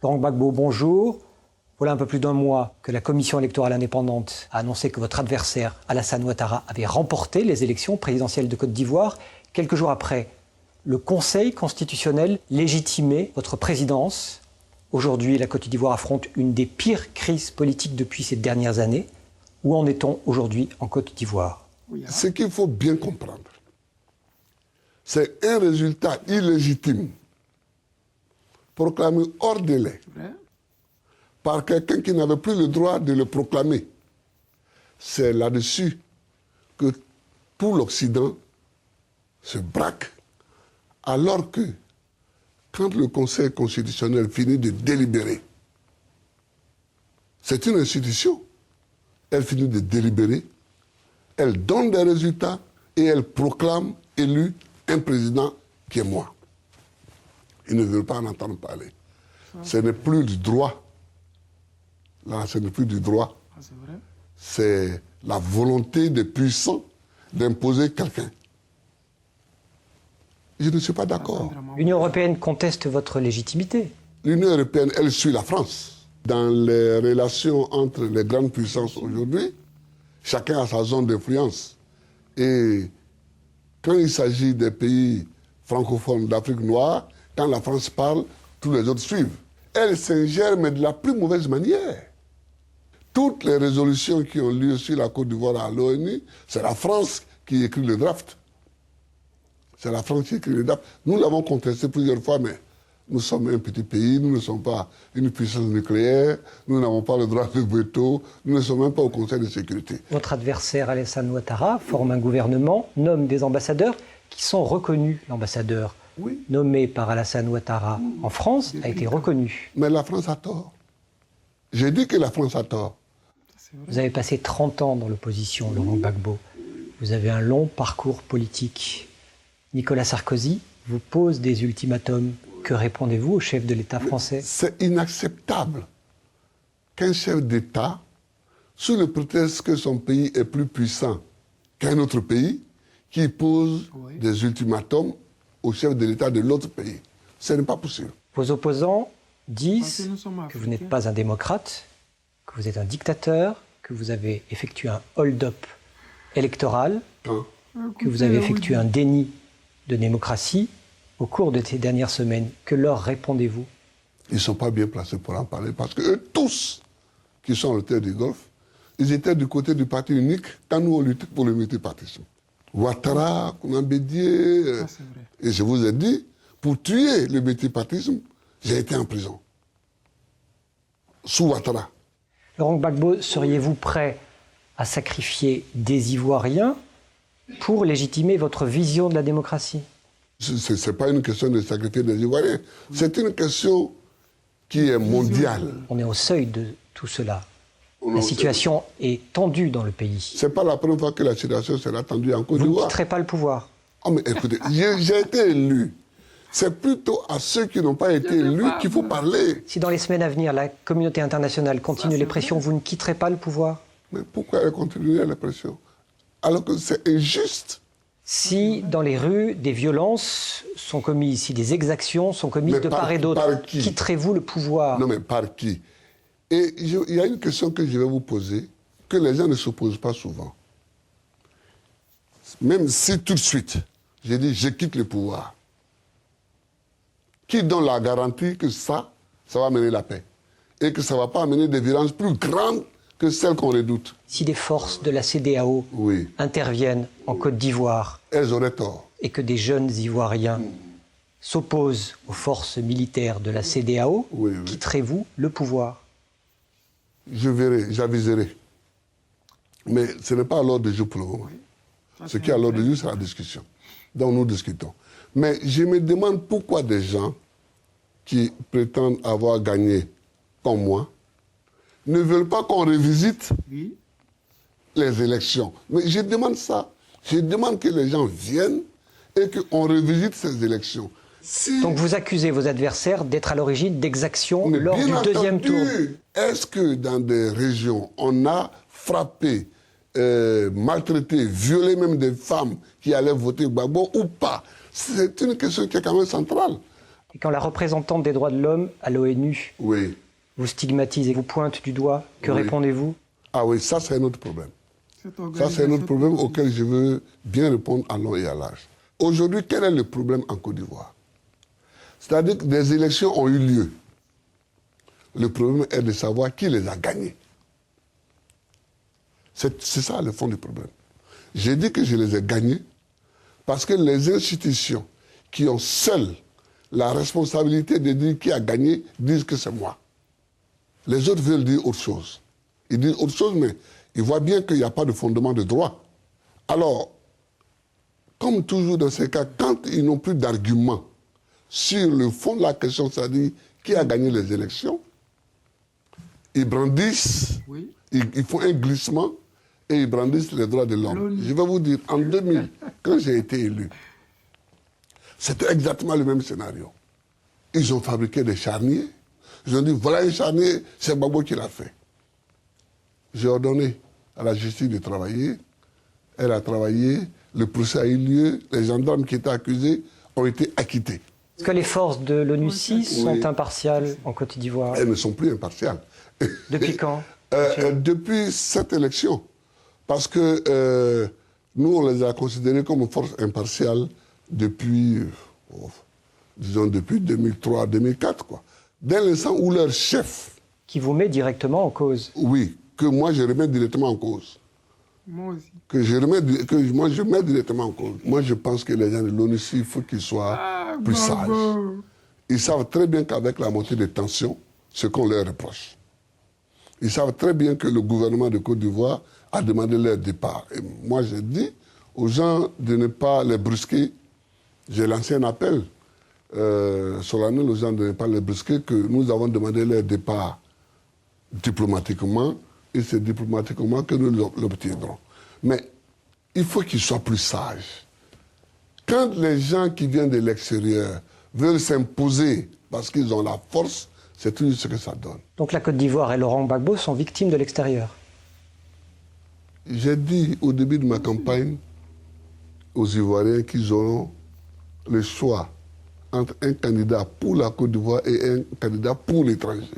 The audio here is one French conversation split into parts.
Laurent Gbagbo, bonjour. Voilà un peu plus d'un mois que la commission électorale indépendante a annoncé que votre adversaire, Alassane Ouattara, avait remporté les élections présidentielles de Côte d'Ivoire. Quelques jours après, le Conseil constitutionnel légitimait votre présidence. Aujourd'hui, la Côte d'Ivoire affronte une des pires crises politiques depuis ces dernières années. Où en est-on aujourd'hui en Côte d'Ivoire? Ce qu'il faut bien comprendre, c'est un résultat illégitime proclamé hors délai par quelqu'un qui n'avait plus le droit de le proclamer. C'est là-dessus que tout l'Occident se braque, alors que, quand le Conseil constitutionnel finit de délibérer, c'est une institution, elle finit de délibérer, elle donne des résultats et elle proclame élu un président qui est moi. Ils ne veulent pas en entendre parler. Ce n'est plus du droit. Là, ce n'est plus du droit. C'est la volonté des puissants d'imposer quelqu'un. Je ne suis pas d'accord. L'Union européenne conteste votre légitimité. L'Union européenne, elle suit la France. Dans les relations entre les grandes puissances aujourd'hui, chacun a sa zone d'influence. Et quand il s'agit des pays francophones d'Afrique noire, quand la France parle, tous les autres suivent. Elle s'ingère, mais de la plus mauvaise manière. Toutes les résolutions qui ont lieu sur la Côte d'Ivoire à l'ONU, c'est la France qui écrit le draft. C'est la France qui écrit le draft. Nous l'avons contesté plusieurs fois, mais nous sommes un petit pays, nous ne sommes pas une puissance nucléaire, nous n'avons pas le droit de veto, nous ne sommes même pas au Conseil de sécurité. Votre adversaire, Alassane Ouattara, forme un gouvernement, nomme des ambassadeurs qui sont reconnus. L'ambassadeur nommé par Alassane Ouattara en France a été reconnu. Mais la France a tort. J'ai dit que la France a tort. Vous avez passé 30 ans dans l'opposition, Laurent Gbagbo. Vous avez un long parcours politique. Nicolas Sarkozy vous pose des ultimatums. Que répondez-vous au chef de l'État français? C'est inacceptable qu'un chef d'État, sous le prétexte que son pays est plus puissant qu'un autre pays, qui pose des ultimatums au chef de l'État de l'autre pays. Ce n'est pas possible. Vos opposants disent que vous n'êtes pas un démocrate, que vous êtes un dictateur, que vous avez effectué un hold-up électoral, que vous avez effectué un déni de démocratie au cours de ces dernières semaines. Que leur répondez-vous? Ils ne sont pas bien placés pour en parler parce que eux tous, qui sont au terre du Golfe, ils étaient du côté du parti unique quand nous on luttait pour le multipartisme. Ouattara, Kounan Bédié, et je vous ai dit, pour tuer le multipartisme, j'ai été en prison. Sous Ouattara. Laurent Gbagbo, seriez-vous prêt à sacrifier des Ivoiriens pour légitimer votre vision de la démocratie? Ce n'est pas une question de sacrifier des Ivoiriens. C'est une question qui est mondiale. On est au seuil de tout cela. La situation est tendue dans le pays. Ce n'est pas la première fois que la situation sera tendue en Côte d'Ivoire. Vous ne quitterez pas le pouvoir? Oh mais écoutez, j'ai été élu. C'est plutôt à ceux qui n'ont pas été élus qu'il faut parler. Si dans les semaines à venir, la communauté internationale continue les pressions, vous ne quitterez pas le pouvoir? Mais pourquoi elle continuerait les pressions? Alors que c'est injuste. Si dans les rues, des violences sont commises, si des exactions sont commises de part et d'autre, quitterez-vous le pouvoir? Non mais par qui? Et il y a une question que je vais vous poser, que les gens ne se posent pas souvent. Même si tout de suite, j'ai dit je quitte le pouvoir, qui donne la garantie que ça va amener la paix? Et que ça ne va pas amener des violences plus grandes que celles qu'on redoute? Si des forces de la CEDEAO interviennent en Côte d'Ivoire, elles auraient tort. Et que des jeunes Ivoiriens s'opposent aux forces militaires de la CEDEAO, quitterez-vous le pouvoir? Je verrai, j'aviserai. Mais ce n'est pas à l'ordre du jour pour le moment. Ce qui est à l'ordre du jour, c'est la discussion. Donc nous discutons. Mais je me demande pourquoi des gens qui prétendent avoir gagné comme moi ne veulent pas qu'on revisite les élections. Mais je demande ça. Je demande que les gens viennent et qu'on revisite ces élections. Donc vous accusez vos adversaires d'être à l'origine d'exactions lors du deuxième tour. Est-ce que dans des régions, on a frappé, maltraité, violé même des femmes qui allaient voter Gbagbo ou pas? C'est une question qui est quand même centrale. Et quand la représentante des droits de l'homme à l'ONU Oui. vous stigmatise et vous pointe du doigt, que Oui. répondez-vous? Ah oui, ça c'est un autre problème. Ça c'est un autre problème auquel je veux bien répondre à long et à large. Aujourd'hui, quel est le problème en Côte d'Ivoire? C'est-à-dire que des élections ont eu lieu. Le problème est de savoir qui les a gagnées. C'est ça le fond du problème. J'ai dit que je les ai gagnés parce que les institutions qui ont seules la responsabilité de dire qui a gagné disent que c'est moi. Les autres veulent dire autre chose. Ils disent autre chose, mais ils voient bien qu'il n'y a pas de fondement de droit. Alors, comme toujours dans ces cas, quand ils n'ont plus d'arguments sur le fond de la question, c'est-à-dire qui a gagné les élections, ils brandissent, Oui. ils font un glissement et ils brandissent les droits de l'homme. Je vais vous dire, en 2000, quand j'ai été élu, c'était exactement le même scénario. Ils ont fabriqué des charniers. Ils ont dit, voilà un charnier, c'est Gbagbo qui l'a fait. J'ai ordonné à la justice de travailler. Elle a travaillé, le procès a eu lieu, les gendarmes qui étaient accusés ont été acquittés. Est-ce que les forces de l'ONUCI sont impartiales en Côte d'Ivoire? Elles ne sont plus impartiales. Depuis quand? Depuis cette élection. Parce que nous, on les a considérées comme forces impartiales depuis, disons, depuis 2003-2004, quoi. Dès l'instant où leur chef... Qui vous met directement en cause? Oui, que moi je remets directement en cause. Moi aussi. Moi je mets directement en cause. Moi je pense que les gens de l'ONUCI, il faut qu'ils soient plus sages. Ils savent très bien qu'avec la montée des tensions, ce qu'on leur reproche. Ils savent très bien que le gouvernement de Côte d'Ivoire a demandé leur départ. Et moi j'ai dit aux gens de ne pas les brusquer. J'ai lancé un appel solennel aux gens de ne pas les brusquer, que nous avons demandé leur départ diplomatiquement, et c'est diplomatiquement que nous l'obtiendrons. Mais il faut qu'ils soient plus sages. Quand les gens qui viennent de l'extérieur veulent s'imposer parce qu'ils ont la force, c'est tout ce que ça donne. Donc la Côte d'Ivoire et Laurent Gbagbo sont victimes de l'extérieur? J'ai dit au début de ma campagne aux Ivoiriens qu'ils auront le choix entre un candidat pour la Côte d'Ivoire et un candidat pour l'étranger.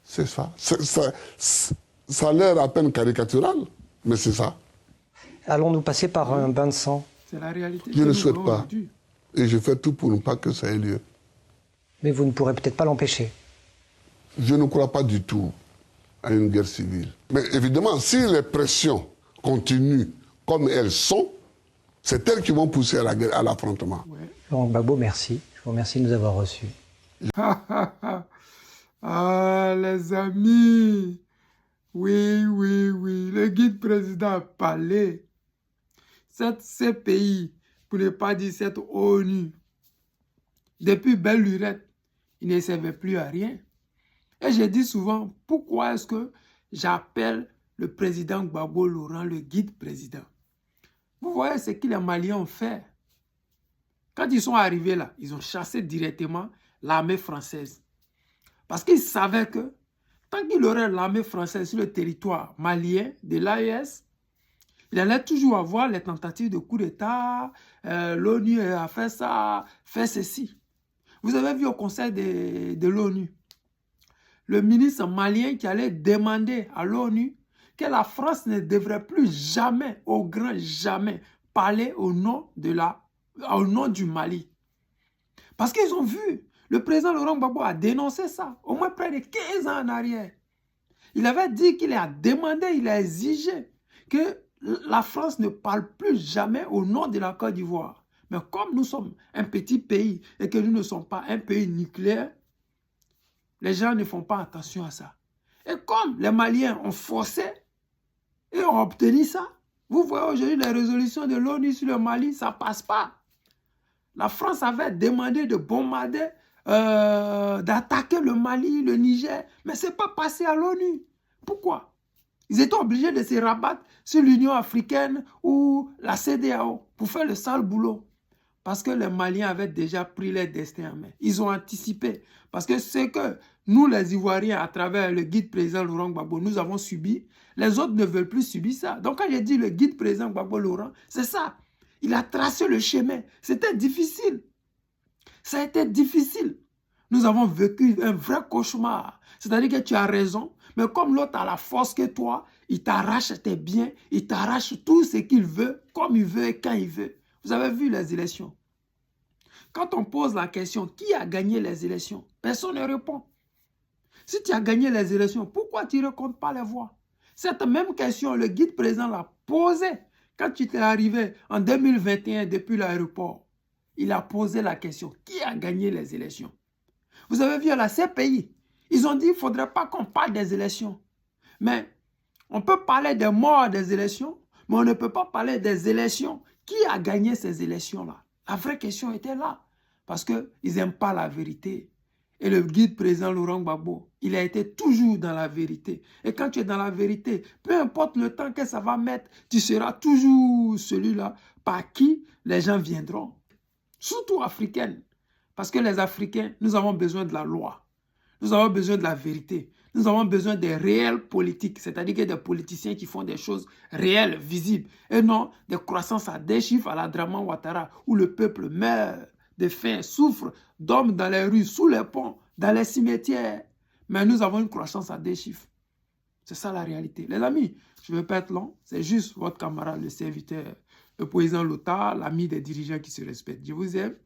C'est ça. Ça a l'air à peine caricatural, mais c'est ça. Allons-nous passer par un bain de sang? C'est la réalité. Je ne souhaite pas. Et je fais tout pour ne pas que ça ait lieu. Mais vous ne pourrez peut-être pas l'empêcher. Je ne crois pas du tout à une guerre civile. Mais évidemment, si les pressions continuent comme elles sont, c'est elles qui vont pousser à la guerre, à l'affrontement. Ouais. Laurent Gbagbo, merci. Je vous remercie de nous avoir reçus. Ah, les amis. Oui, oui, oui. Le guide président a parlé. Cette CPI, pour ne pas dire cette ONU, depuis belle lurette, il ne servait plus à rien. Et j'ai dit souvent, pourquoi est-ce que j'appelle le président Gbagbo Laurent le guide président? Vous voyez ce que les Maliens ont fait. Quand ils sont arrivés là, ils ont chassé directement l'armée française. Parce qu'ils savaient que tant qu'il aurait l'armée française sur le territoire malien de l'AES, il allait toujours avoir les tentatives de coup d'État, l'ONU a fait ça, fait ceci. Vous avez vu au conseil de l'ONU, le ministre malien qui allait demander à l'ONU que la France ne devrait plus jamais, au grand jamais, parler au nom du Mali. Parce qu'ils ont vu, le président Laurent Gbagbo a dénoncé ça, au moins près de 15 ans en arrière. Il avait dit qu'il a demandé, il a exigé que la France ne parle plus jamais au nom de la Côte d'Ivoire. Mais comme nous sommes un petit pays et que nous ne sommes pas un pays nucléaire, les gens ne font pas attention à ça. Et comme les Maliens ont forcé et ont obtenu ça, vous voyez aujourd'hui les résolutions de l'ONU sur le Mali, ça ne passe pas. La France avait demandé de bombarder, d'attaquer le Mali, le Niger, mais ce n'est pas passé à l'ONU. Pourquoi? Ils étaient obligés de se rabattre sur l'Union africaine ou la CEDEAO pour faire le sale boulot. Parce que les Maliens avaient déjà pris leur destin en main. Ils ont anticipé. Parce que ce que nous, les Ivoiriens, à travers le guide président Laurent Gbagbo, nous avons subi, les autres ne veulent plus subir ça. Donc quand j'ai dit le guide président Gbagbo Laurent, c'est ça. Il a tracé le chemin. C'était difficile. Ça a été difficile. Nous avons vécu un vrai cauchemar. C'est-à-dire que tu as raison, mais comme l'autre a la force que toi, il t'arrache tes biens, il t'arrache tout ce qu'il veut, comme il veut et quand il veut. Vous avez vu les élections. Quand on pose la question, qui a gagné les élections? Personne ne répond. Si tu as gagné les élections, pourquoi tu ne comptes pas les voix? Cette même question, le guide président l'a posée quand tu es arrivé en 2021 depuis l'aéroport. Il a posé la question, qui a gagné les élections? Vous avez vu là, ces pays, ils ont dit qu'il ne faudrait pas qu'on parle des élections. Mais on peut parler des morts des élections, mais on ne peut pas parler des élections. Qui a gagné ces élections-là? La vraie question était là. Parce qu'ils n'aiment pas la vérité. Et le guide président Laurent Gbagbo, il a été toujours dans la vérité. Et quand tu es dans la vérité, peu importe le temps que ça va mettre, tu seras toujours celui-là par qui les gens viendront. Surtout africaines. Parce que les Africains, nous avons besoin de la loi. Nous avons besoin de la vérité. Nous avons besoin des réels politiques, c'est-à-dire des politiciens qui font des choses réelles, visibles, et non des croissances à des chiffres à la Draman Ouattara, où le peuple meurt de faim, souffre, dorme dans les rues, sous les ponts, dans les cimetières. Mais nous avons une croissance à des chiffres. C'est ça la réalité. Les amis, je ne veux pas être long, c'est juste votre camarade, le serviteur, le président Lota, l'ami des dirigeants qui se respectent. Je vous aime.